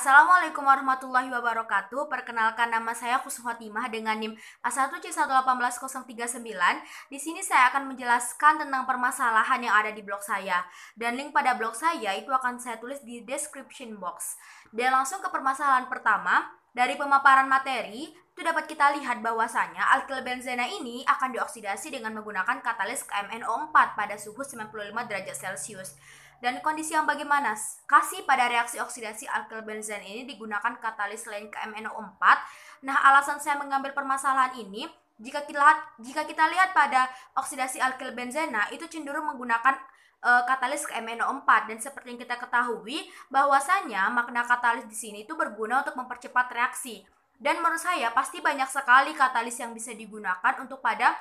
Assalamualaikum warahmatullahi wabarakatuh. Perkenalkan, nama saya Khusn Khotimah dengan NIM A1C1181039. Di sini saya akan menjelaskan tentang permasalahan yang ada di blog saya. Dan link pada blog saya itu akan saya tulis di description box. Dan langsung ke permasalahan pertama. Dari pemaparan materi, itu dapat kita lihat bahwasanya alkilbenzena ini akan dioksidasi dengan menggunakan katalis KMNO4 pada suhu 95 derajat Celcius. Dan kondisi yang bagaimana? Kasih pada reaksi oksidasi alkilbenzena ini digunakan katalis lain KMNO4. Nah, alasan saya mengambil permasalahan ini, jika kita lihat pada oksidasi alkilbenzena itu cenderung menggunakan katalis KMNO4, dan seperti yang kita ketahui bahwasanya makna katalis di sini itu berguna untuk mempercepat reaksi. Dan menurut saya pasti banyak sekali katalis yang bisa digunakan untuk pada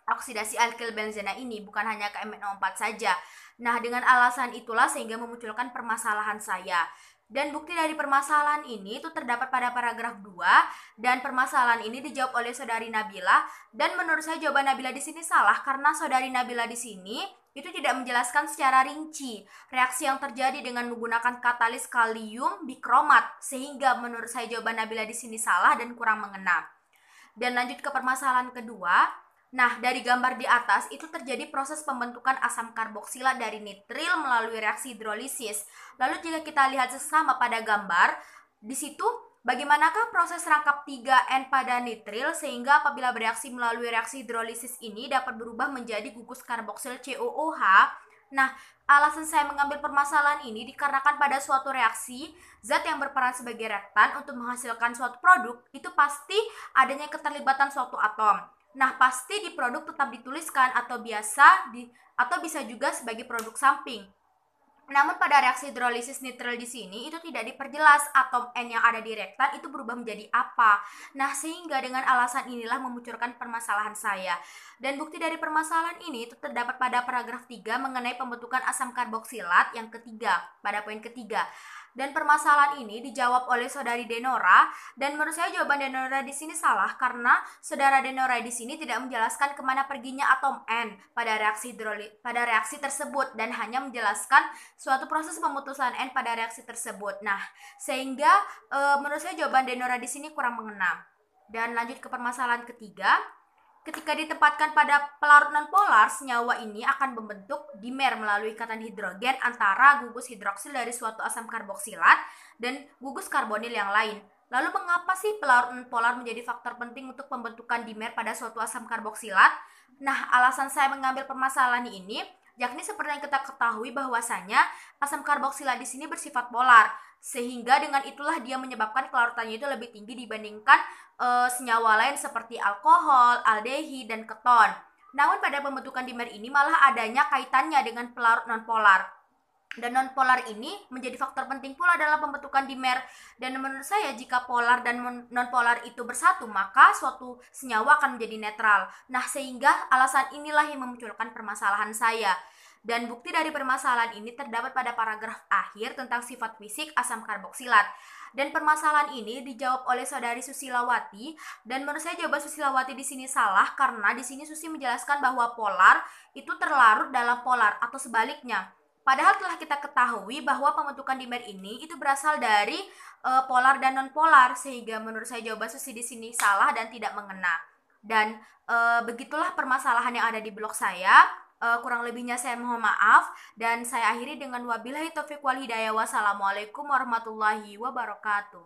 oksidasi alkilbenzena ini, bukan hanya KMNO4 saja. Nah, dengan alasan itulah sehingga memunculkan permasalahan saya. Dan bukti dari permasalahan ini itu terdapat pada paragraf 2, dan permasalahan ini dijawab oleh saudari Nabila. Dan menurut saya jawaban Nabila di sini salah karena saudari Nabila di sini itu tidak menjelaskan secara rinci reaksi yang terjadi dengan menggunakan katalis kalium bikromat, sehingga menurut saya jawaban Nabila di sini salah dan kurang mengena. Dan lanjut ke permasalahan kedua. Nah, dari gambar di atas itu terjadi proses pembentukan asam karboksilat dari nitril melalui reaksi hidrolisis. Lalu jika kita lihat sesama pada gambar, di situ bagaimanakah proses rangkap 3N pada nitril sehingga apabila bereaksi melalui reaksi hidrolisis ini dapat berubah menjadi gugus karboksil COOH. Nah, alasan saya mengambil permasalahan ini dikarenakan pada suatu reaksi, zat yang berperan sebagai reaktan untuk menghasilkan suatu produk itu pasti adanya keterlibatan suatu atom. Nah, pasti di produk tetap dituliskan atau bisa juga sebagai produk samping. Namun pada reaksi hidrolisis nitril di sini itu tidak diperjelas atom N yang ada di reaktan itu berubah menjadi apa. Nah, sehingga dengan alasan inilah memunculkan permasalahan saya. Dan bukti dari permasalahan ini itu terdapat pada paragraf 3 mengenai pembentukan asam karboksilat yang ketiga, pada poin ketiga. Dan permasalahan ini dijawab oleh saudari Denora, dan menurut saya jawaban Denora di sini salah karena saudara Denora di sini tidak menjelaskan kemana perginya atom N pada reaksi tersebut dan hanya menjelaskan suatu proses pemutusan N pada reaksi tersebut. Nah, sehingga menurut saya jawaban Denora di sini kurang mengena. Dan lanjut ke permasalahan ketiga. Ketika ditempatkan pada pelarut nonpolar, senyawa ini akan membentuk dimer melalui ikatan hidrogen antara gugus hidroksil dari suatu asam karboksilat dan gugus karbonil yang lain. Lalu mengapa sih pelarut nonpolar menjadi faktor penting untuk pembentukan dimer pada suatu asam karboksilat? Nah, alasan saya mengambil permasalahan ini yakni seperti yang kita ketahui bahwasanya asam karboksilat di sini bersifat polar, sehingga dengan itulah dia menyebabkan kelarutannya itu lebih tinggi dibandingkan senyawa lain seperti alkohol, aldehid, dan keton. Namun pada pembentukan dimer ini malah adanya kaitannya dengan pelarut nonpolar. Dan nonpolar ini menjadi faktor penting pula dalam pembentukan dimer. Dan menurut saya jika polar dan nonpolar itu bersatu, maka suatu senyawa akan menjadi netral. Nah, sehingga alasan inilah yang memunculkan permasalahan saya. Dan bukti dari permasalahan ini terdapat pada paragraf akhir tentang sifat fisik asam karboksilat. Dan permasalahan ini dijawab oleh saudari Susilawati, dan menurut saya jawaban Susilawati di sini salah karena di sini Susi menjelaskan bahwa polar itu terlarut dalam polar atau sebaliknya. Padahal telah kita ketahui bahwa pembentukan dimer ini itu berasal dari polar dan nonpolar, sehingga menurut saya jawaban Susi di sini salah dan tidak mengena. Dan begitulah permasalahan yang ada di blog saya. Kurang lebihnya saya mohon maaf, dan saya akhiri dengan wabillahi taufiq wal hidayah. Wassalamualaikum warahmatullahi wabarakatuh.